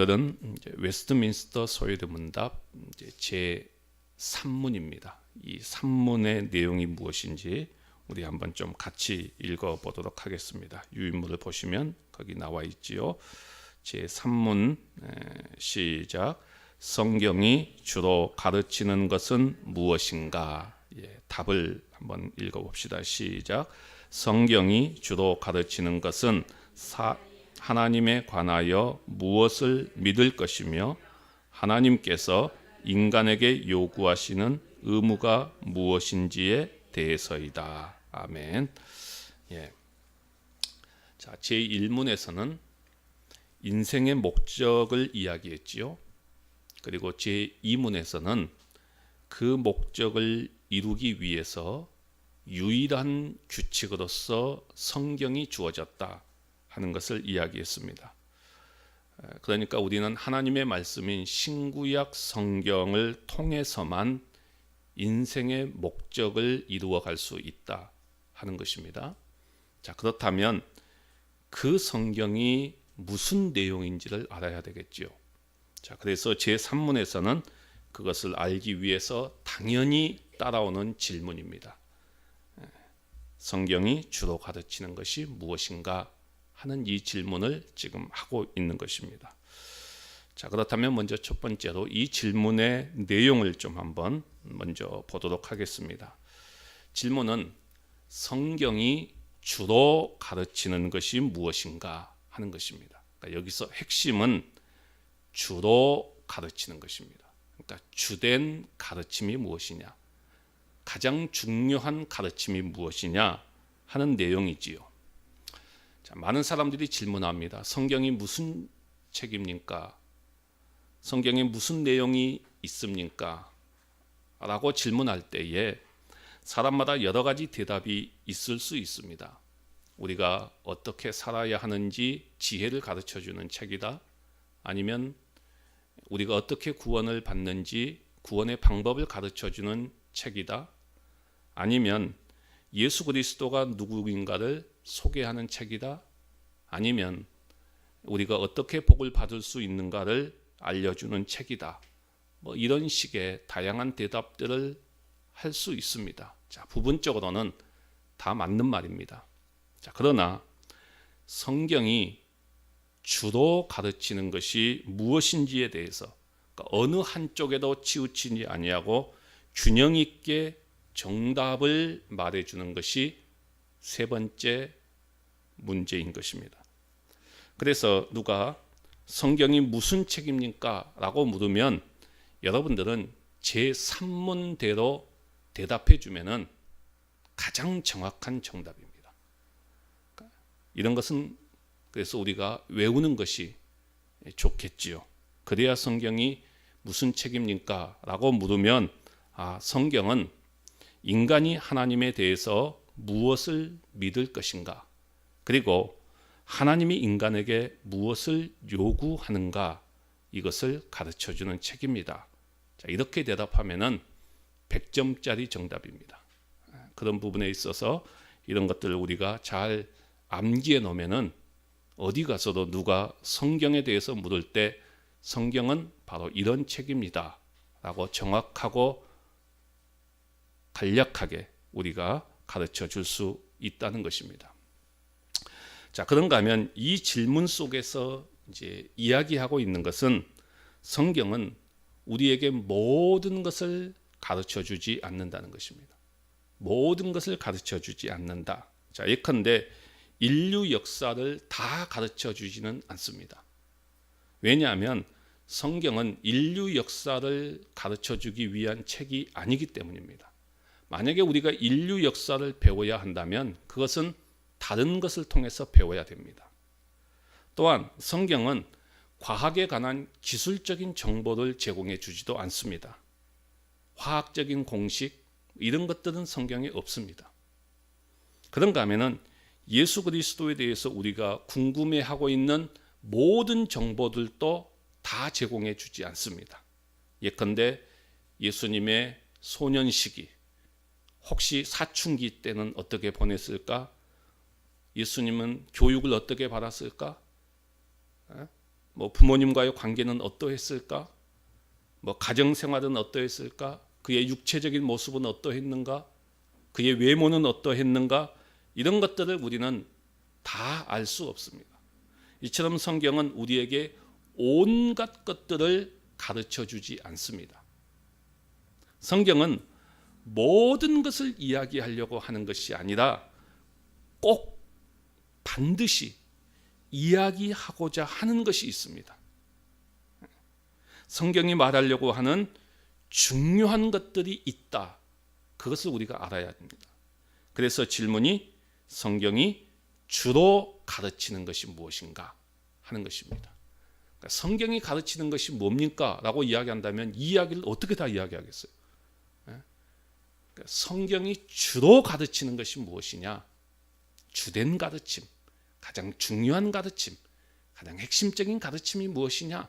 오늘은 웨스트민스터 소요대 문답 제 3문입니다. 이 3문의 내용이 무엇인지 우리 한번 좀 같이 읽어 보도록 하겠습니다. 유인물을 보시면 거기 나와 있지요. 제 3문 시작. 성경이 주로 가르치는 것은 무엇인가? 답을 한번 읽어 봅시다. 시작. 성경이 주로 가르치는 것은 하나님에 관하여 무엇을 믿을 것이며 하나님께서 인간에게 요구하시는 의무가 무엇인지에 대해서이다. 아멘. 자, 제1문에서는 인생의 목적을 이야기했지요. 그리고 제2문에서는 그 목적을 이루기 위해서 유일한 규칙으로서 성경이 주어졌다 하는 것을 이야기했습니다. 그러니까 우리는 하나님의 말씀인 신구약 성경을 통해서만 인생의 목적을 이루어 갈 수 있다 하는 것입니다. 자, 그렇다면 그 성경이 무슨 내용인지를 알아야 되겠죠. 자, 그래서 제3문에서는 그것을 알기 위해서 당연히 따라오는 질문입니다. 성경이 주로 가르치는 것이 무엇인가 하는 이 질문을 지금 하고 있는 것입니다. 자, 그렇다면 먼저 첫 번째로 이 질문의 내용을 좀 한번 먼저 보도록 하겠습니다. 질문은 성경이 주로 가르치는 것이 무엇인가 하는 것입니다. 그러니까 여기서 핵심은 주로 가르치는 것입니다. 그러니까 주된 가르침이 무엇이냐, 가장 중요한 가르침이 무엇이냐 하는 내용이지요. 자, 많은 사람들이 질문합니다. 성경이 무슨 책입니까? 성경에 무슨 내용이 있습니까? 라고 질문할 때에 사람마다 여러 가지 대답이 있을 수 있습니다. 우리가 어떻게 살아야 하는지 지혜를 가르쳐주는 책이다. 아니면 우리가 어떻게 구원을 받는지 구원의 방법을 가르쳐주는 책이다. 아니면 예수 그리스도가 누구인가를 소개하는 책이다. 아니면 우리가 어떻게 복을 받을 수 있는가를 알려주는 책이다. 이런 식의 다양한 대답들을 할 수 있습니다. 자, 부분적으로는 다 맞는 말입니다. 자, 그러나 성경이 주로 가르치는 것이 무엇인지에 대해서, 그러니까 어느 한쪽에도 치우치지 아니하고 균형 있게 정답을 말해주는 것이 세 번째 문제인 것입니다. 그래서 누가 성경이 무슨 책입니까? 라고 물으면 여러분들은 제3문대로 대답해 주면은 가장 정확한 정답입니다. 이런 것은 그래서 우리가 외우는 것이 좋겠지요. 그래야 성경이 무슨 책입니까? 라고 물으면 성경은 인간이 하나님에 대해서 무엇을 믿을 것인가, 그리고 하나님이 인간에게 무엇을 요구하는가, 이것을 가르쳐주는 책입니다. 자, 이렇게 대답하면은 100점짜리 정답입니다. 그런 부분에 있어서 이런 것들을 우리가 잘 암기해 놓으면은 어디 가서도 누가 성경에 대해서 물을 때 성경은 바로 이런 책입니다 라고 정확하고 간략하게 우리가 가르쳐 줄 수 있다는 것입니다. 자, 그런가 하면 이 질문 속에서 이제 이야기하고 있는 것은 성경은 우리에게 모든 것을 가르쳐 주지 않는다는 것입니다. 모든 것을 가르쳐 주지 않는다. 자, 예컨대 인류 역사를 다 가르쳐 주지는 않습니다. 왜냐하면 성경은 인류 역사를 가르쳐 주기 위한 책이 아니기 때문입니다. 만약에 우리가 인류 역사를 배워야 한다면 그것은 다른 것을 통해서 배워야 됩니다. 또한 성경은 과학에 관한 기술적인 정보를 제공해 주지도 않습니다. 화학적인 공식 이런 것들은 성경에 없습니다. 그런가 하면은 예수 그리스도에 대해서 우리가 궁금해하고 있는 모든 정보들도 다 제공해 주지 않습니다. 예컨대 예수님의 소년 시기, 혹시 사춘기 때는 어떻게 보냈을까? 예수님은 교육을 어떻게 받았을까? 뭐 부모님과의 관계는 어떠했을까? 뭐 가정 생활은 어떠했을까? 그의 육체적인 모습은 어떠했는가? 그의 외모는 어떠했는가? 이런 것들을 우리는 다 알 수 없습니다. 이처럼 성경은 우리에게 온갖 것들을 가르쳐 주지 않습니다. 성경은 모든 것을 이야기하려고 하는 것이 아니라 꼭 반드시 이야기하고자 하는 것이 있습니다. 성경이 말하려고 하는 중요한 것들이 있다. 그것을 우리가 알아야 합니다. 그래서 질문이 성경이 주로 가르치는 것이 무엇인가 하는 것입니다. 그러니까 성경이 가르치는 것이 뭡니까? 라고 이야기한다면 이 이야기를 어떻게 다 이야기하겠어요? 그러니까 성경이 주로 가르치는 것이 무엇이냐? 주된 가르침, 가장 중요한 가르침, 가장 핵심적인 가르침이 무엇이냐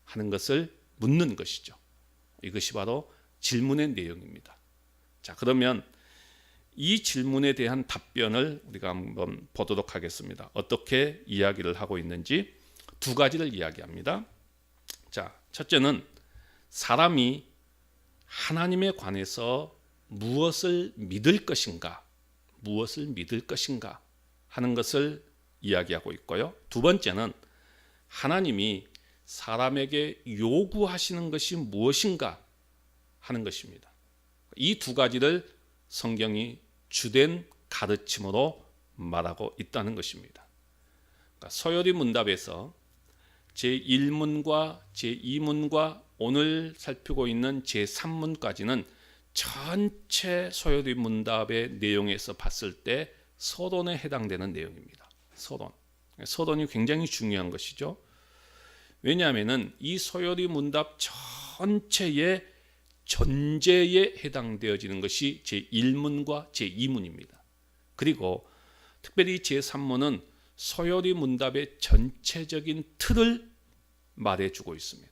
하는 것을 묻는 것이죠. 이것이 바로 질문의 내용입니다. 자, 그러면 이 질문에 대한 답변을 우리가 한번 보도록 하겠습니다. 어떻게 이야기를 하고 있는지 두 가지를 이야기합니다. 자, 첫째는 사람이 하나님에 관해서 무엇을 믿을 것인가, 무엇을 믿을 것인가 하는 것을 이야기하고 있고요. 두 번째는 하나님이 사람에게 요구하시는 것이 무엇인가 하는 것입니다. 이 두 가지를 성경이 주된 가르침으로 말하고 있다는 것입니다. 그러니까 서열이 문답에서 제1문과 제2문과 오늘 살피고 있는 제3문까지는 전체 서열이 문답의 내용에서 봤을 때 서론에 해당되는 내용입니다. 서론이 굉장히 중요한 것이죠. 왜냐하면 이 서열이 문답 전체의 전제에 해당되어지는 것이 제1문과 제2문입니다. 그리고 특별히 제3문은 서열이 문답의 전체적인 틀을 말해주고 있습니다.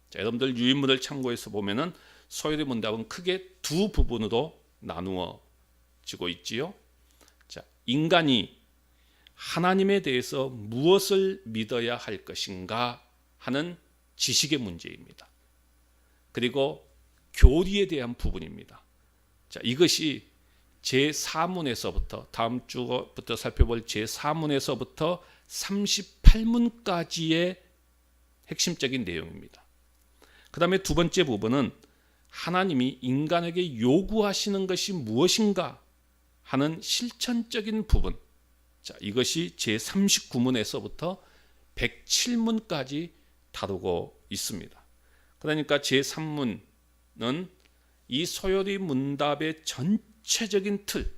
자, 여러분들 유인문을 참고해서 보면은 서열이 문답은 크게 두 부분으로 나누어지고 있지요. 자, 인간이 하나님에 대해서 무엇을 믿어야 할 것인가 하는 지식의 문제입니다. 그리고 교리에 대한 부분입니다. 자, 이것이 제4문에서부터 다음 주부터 살펴볼 제4문에서부터 38문까지의 핵심적인 내용입니다. 그 다음에 두 번째 부분은 하나님이 인간에게 요구하시는 것이 무엇인가 하는 실천적인 부분. 자, 이것이 제39문에서부터 107문까지 다루고 있습니다. 그러니까 제3문은 이 서열이 문답의 전체적인 틀,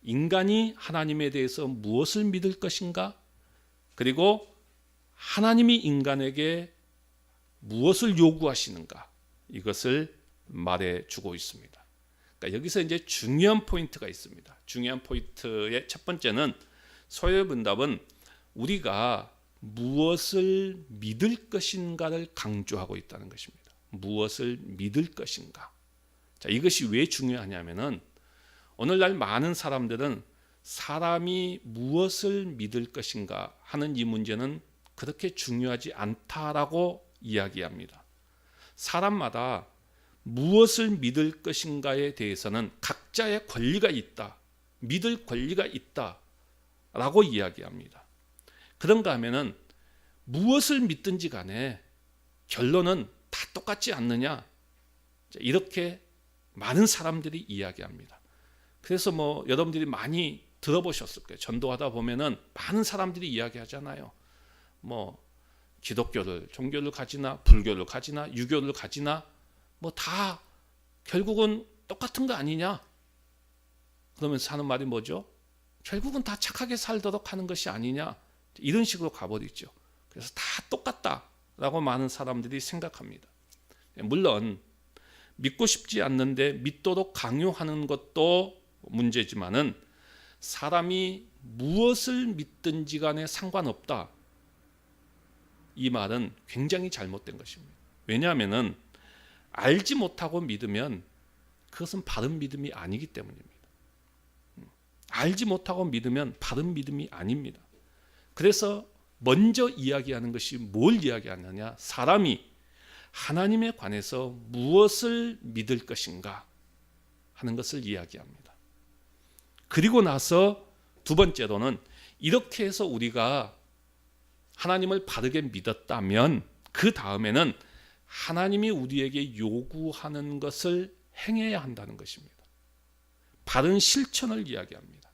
인간이 하나님에 대해서 무엇을 믿을 것인가, 그리고 하나님이 인간에게 무엇을 요구하시는가, 이것을 말해주고 있습니다. 그러니까 여기서 이제 중요한 포인트가 있습니다. 중요한 포인트의 첫 번째는 서열 문답은 우리가 무엇을 믿을 것인가를 강조하고 있다는 것입니다. 무엇을 믿을 것인가. 자, 이것이 왜 중요하냐면은 오늘날 많은 사람들은 사람이 무엇을 믿을 것인가 하는 이 문제는 그렇게 중요하지 않다라고 이야기합니다. 사람마다 무엇을 믿을 것인가에 대해서는 각자의 권리가 있다, 믿을 권리가 있다라고 이야기합니다. 그런가 하면은 무엇을 믿든지 간에 결론은 다 똑같지 않느냐, 이렇게 많은 사람들이 이야기합니다. 그래서 뭐 여러분들이 많이 들어보셨을 거예요. 전도하다 보면은 많은 사람들이 이야기하잖아요. 뭐 기독교를, 종교를 가지나 불교를 가지나 유교를 가지나 뭐 다 결국은 똑같은 거 아니냐? 그러면서 하는 말이 뭐죠? 결국은 다 착하게 살도록 하는 것이 아니냐? 이런 식으로 가버리죠. 그래서 다 똑같다라고 많은 사람들이 생각합니다. 물론 믿고 싶지 않는데 믿도록 강요하는 것도 문제지만은 사람이 무엇을 믿든지 간에 상관없다, 이 말은 굉장히 잘못된 것입니다. 왜냐하면은 알지 못하고 믿으면 그것은 바른 믿음이 아니기 때문입니다. 알지 못하고 믿으면 바른 믿음이 아닙니다. 그래서 먼저 이야기하는 것이 뭘 이야기하느냐? 사람이 하나님에 관해서 무엇을 믿을 것인가 하는 것을 이야기합니다. 그리고 나서 두 번째로는 이렇게 해서 우리가 하나님을 바르게 믿었다면 그 다음에는 하나님이 우리에게 요구하는 것을 행해야 한다는 것입니다. 바른 실천을 이야기합니다.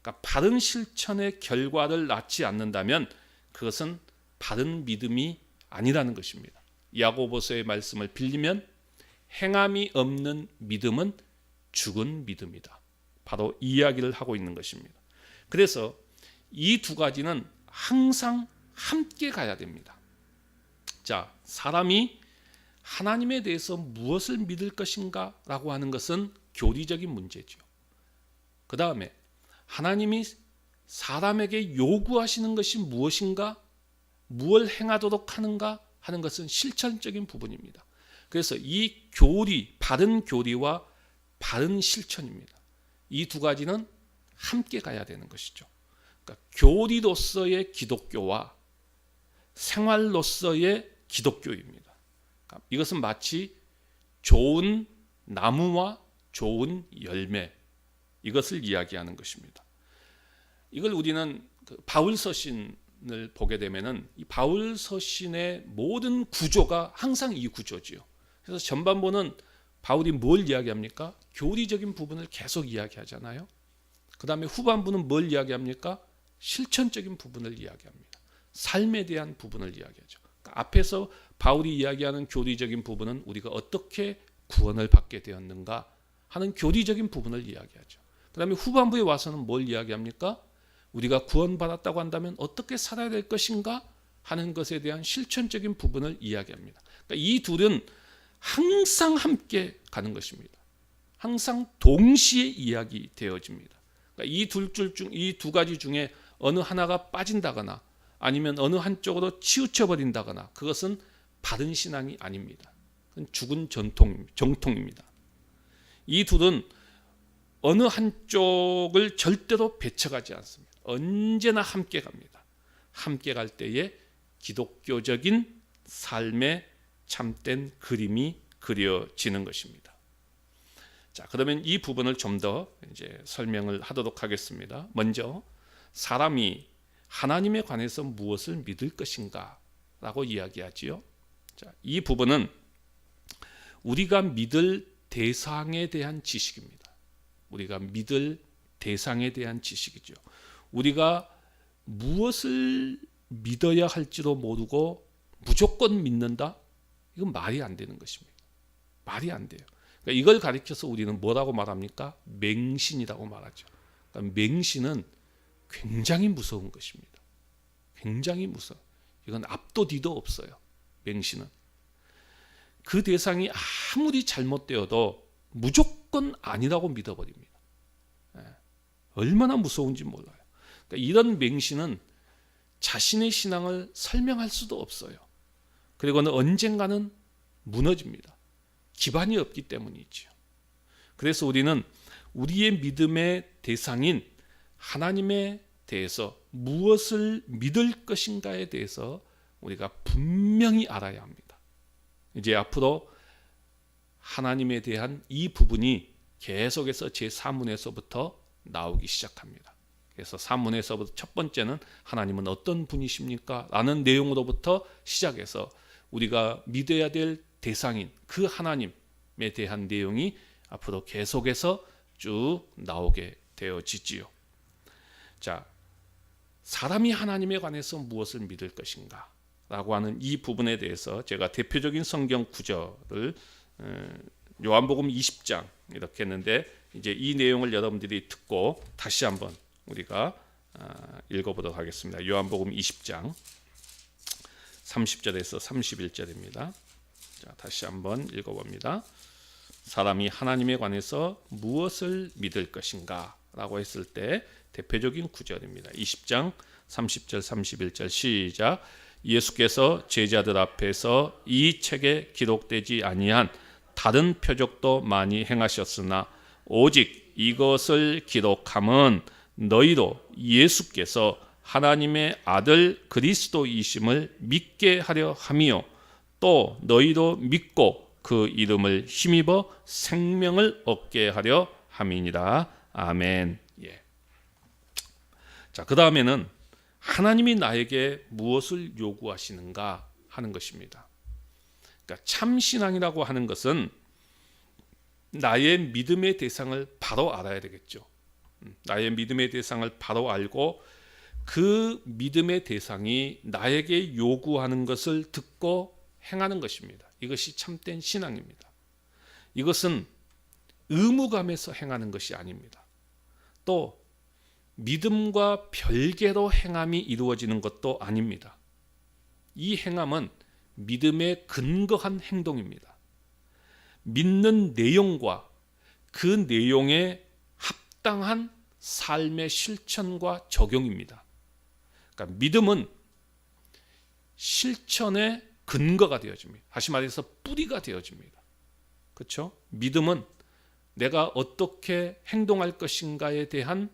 그러니까 바른 실천의 결과를 낳지 않는다면 그것은 바른 믿음이 아니라는 것입니다. 야고보서의 말씀을 빌리면 행함이 없는 믿음은 죽은 믿음이다. 바로 이 이야기를 하고 있는 것입니다. 그래서 이 두 가지는 항상 함께 가야 됩니다. 자, 사람이 하나님에 대해서 무엇을 믿을 것인가 라고 하는 것은 교리적인 문제죠. 그 다음에 하나님이 사람에게 요구하시는 것이 무엇인가, 무엇을 행하도록 하는가 하는 것은 실천적인 부분입니다. 그래서 이 교리, 바른 교리와 바른 실천입니다. 이 두 가지는 함께 가야 되는 것이죠. 그러니까 교리로서의 기독교와 생활로서의 기독교입니다. 그러니까 이것은 마치 좋은 나무와 좋은 열매, 이것을 이야기하는 것입니다. 이걸 우리는 바울 서신을 보게 되면은 이 바울 서신의 모든 구조가 항상 이 구조지요. 그래서 전반부는 바울이 뭘 이야기합니까? 교리적인 부분을 계속 이야기하잖아요. 그 다음에 후반부는 뭘 이야기합니까? 실천적인 부분을 이야기합니다. 삶에 대한 부분을 이야기하죠. 그러니까 앞에서 바울이 이야기하는 교리적인 부분은 우리가 어떻게 구원을 받게 되었는가 하는 교리적인 부분을 이야기하죠. 그 다음에 후반부에 와서는 뭘 이야기합니까? 우리가 구원받았다고 한다면 어떻게 살아야 될 것인가 하는 것에 대한 실천적인 부분을 이야기합니다. 그러니까 이 둘은 항상 함께 가는 것입니다. 항상 동시에 이야기되어집니다. 그러니까 이 두 가지 중에 어느 하나가 빠진다거나 아니면 어느 한쪽으로 치우쳐 버린다거나 그것은 바른 신앙이 아닙니다. 그건 죽은 정통입니다. 이 둘은 어느 한쪽을 절대로 배척하지 않습니다. 언제나 함께 갑니다. 함께 갈 때에 기독교적인 삶의 참된 그림이 그려지는 것입니다. 자, 그러면 이 부분을 좀 더 이제 설명을 하도록 하겠습니다. 먼저 사람이 하나님에 관해서 무엇을 믿을 것인가라고 이야기하지요. 자, 이 부분은 우리가 믿을 대상에 대한 지식입니다. 우리가 믿을 대상에 대한 지식이죠. 우리가 무엇을 믿어야 할지도 모르고 무조건 믿는다? 이건 말이 안 되는 것입니다. 말이 안 돼요. 그러니까 이걸 가리켜서 우리는 뭐라고 말합니까? 맹신이라고 말하죠. 그러니까 맹신은 굉장히 무서운 것입니다. 굉장히 무서워. 이건 앞도 뒤도 없어요. 맹신은. 그 대상이 아무리 잘못되어도 무조건 아니라고 믿어버립니다. 얼마나 무서운지 몰라요. 그러니까 이런 맹신은 자신의 신앙을 설명할 수도 없어요. 그리고는 언젠가는 무너집니다. 기반이 없기 때문이지요. 그래서 우리는 우리의 믿음의 대상인 하나님에 대해서 무엇을 믿을 것인가에 대해서 우리가 분명히 알아야 합니다. 이제 앞으로 하나님에 대한 이 부분이 계속해서 제4문에서부터 나오기 시작합니다. 그래서 3문에서부터 첫 번째는 하나님은 어떤 분이십니까? 라는 내용으로부터 시작해서 우리가 믿어야 될 대상인 그 하나님에 대한 내용이 앞으로 계속해서 쭉 나오게 되어지지요. 자, 사람이 하나님에 관해서 무엇을 믿을 것인가 라고 하는 이 부분에 대해서 제가 대표적인 성경 구절을 요한복음 20장 이렇게 했는데 이제 이 내용을 여러분들이 듣고 다시 한번 우리가 읽어보도록 하겠습니다. 요한복음 20장 30절에서 31절입니다. 자, 다시 한번 읽어봅니다. 사람이 하나님에 관해서 무엇을 믿을 것인가 라고 했을 때 대표적인 구절입니다. 20장 30절 31절 시작. 예수께서 제자들 앞에서 이 책에 기록되지 아니한 다른 표적도 많이 행하셨으나 오직 이것을 기록함은 너희로 예수께서 하나님의 아들 그리스도이심을 믿게 하려 함이요 또 너희도 믿고 그 이름을 힘입어 생명을 얻게 하려 함이니라. 아멘. 예. 자, 그 다음에는 하나님이 나에게 무엇을 요구하시는가 하는 것입니다. 그러니까 참 신앙이라고 하는 것은 나의 믿음의 대상을 바로 알아야 되겠죠. 나의 믿음의 대상을 바로 알고 그 믿음의 대상이 나에게 요구하는 것을 듣고 행하는 것입니다. 이것이 참된 신앙입니다. 이것은 의무감에서 행하는 것이 아닙니다. 또 믿음과 별개로 행함이 이루어지는 것도 아닙니다. 이 행함은 믿음에 근거한 행동입니다. 믿는 내용과 그 내용에 합당한 삶의 실천과 적용입니다. 그러니까 믿음은 실천의 근거가 되어집니다. 다시 말해서 뿌리가 되어집니다. 그렇죠? 믿음은 내가 어떻게 행동할 것인가에 대한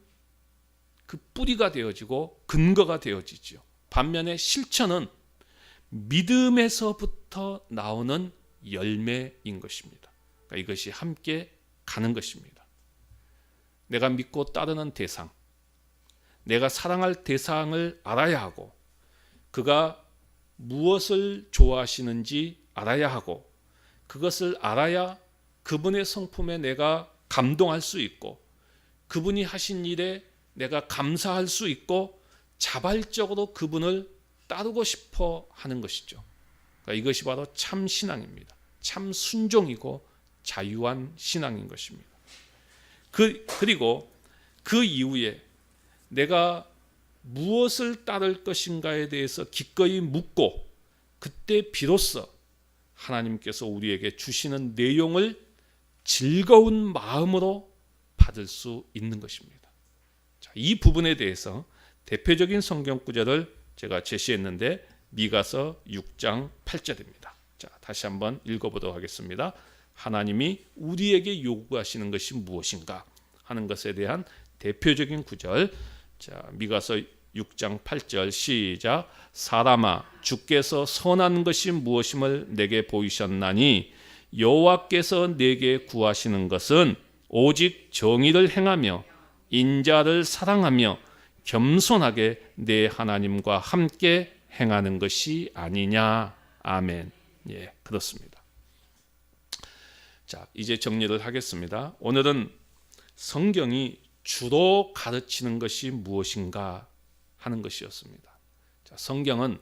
그 뿌리가 되어지고 근거가 되어지죠. 반면에 실천은 믿음에서부터 나오는 열매인 것입니다. 그러니까 이것이 함께 가는 것입니다. 내가 믿고 따르는 대상, 내가 사랑할 대상을 알아야 하고 그가 무엇을 좋아하시는지 알아야 하고 그것을 알아야 그분의 성품에 내가 감동할 수 있고 그분이 하신 일에 내가 감사할 수 있고 자발적으로 그분을 따르고 싶어 하는 것이죠. 그러니까 이것이 바로 참 신앙입니다. 참 순종이고 자유한 신앙인 것입니다. 그리고 그 이후에 내가 무엇을 따를 것인가에 대해서 기꺼이 묻고 그때 비로소 하나님께서 우리에게 주시는 내용을 즐거운 마음으로 받을 수 있는 것입니다. 자, 이 부분에 대해서 대표적인 성경 구절을 제가 제시했는데 미가서 6장 8절입니다. 자, 다시 한번 읽어보도록 하겠습니다. 하나님이 우리에게 요구하시는 것이 무엇인가 하는 것에 대한 대표적인 구절. 자, 미가서 6장 8절 시작. 사람아 주께서 선한 것이 무엇임을 내게 보이셨나니 여호와께서 내게 구하시는 것은 오직 정의를 행하며 인자를 사랑하며 겸손하게 내 하나님과 함께 행하는 것이 아니냐. 아멘. 예, 그렇습니다. 자, 이제 정리를 하겠습니다. 오늘은 성경이 주로 가르치는 것이 무엇인가 하는 것이었습니다. 자, 성경은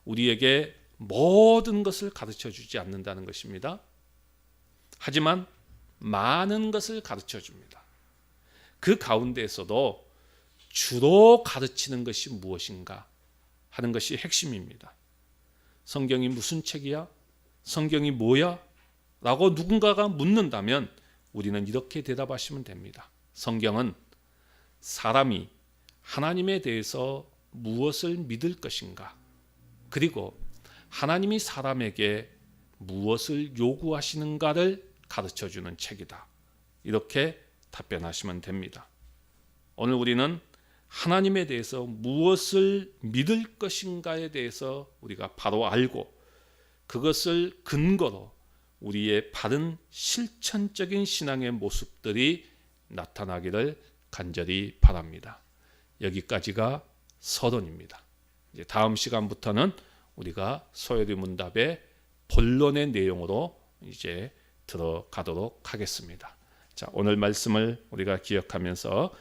우리에게 모든 것을 가르쳐 주지 않는다는 것입니다. 하지만 많은 것을 가르쳐 줍니다. 그 가운데에서도 주로 가르치는 것이 무엇인가 하는 것이 핵심입니다. 성경이 무슨 책이야? 성경이 뭐야? 라고 누군가가 묻는다면 우리는 이렇게 대답하시면 됩니다. 성경은 사람이 하나님에 대해서 무엇을 믿을 것인가, 그리고 하나님이 사람에게 무엇을 요구하시는가를 가르쳐주는 책이다. 이렇게 답변하시면 됩니다. 오늘 우리는 하나님에 대해서 무엇을 믿을 것인가에 대해서 우리가 바로 알고 그것을 근거로 우리의 바른 실천적인 신앙의 모습들이 나타나기를 간절히 바랍니다. 여기까지가 서론입니다. 이제 다음 시간부터는 우리가 소요리 문답의 본론의 내용으로 이제 들어가도록 하겠습니다. 자, 오늘 말씀을 우리가 기억하면서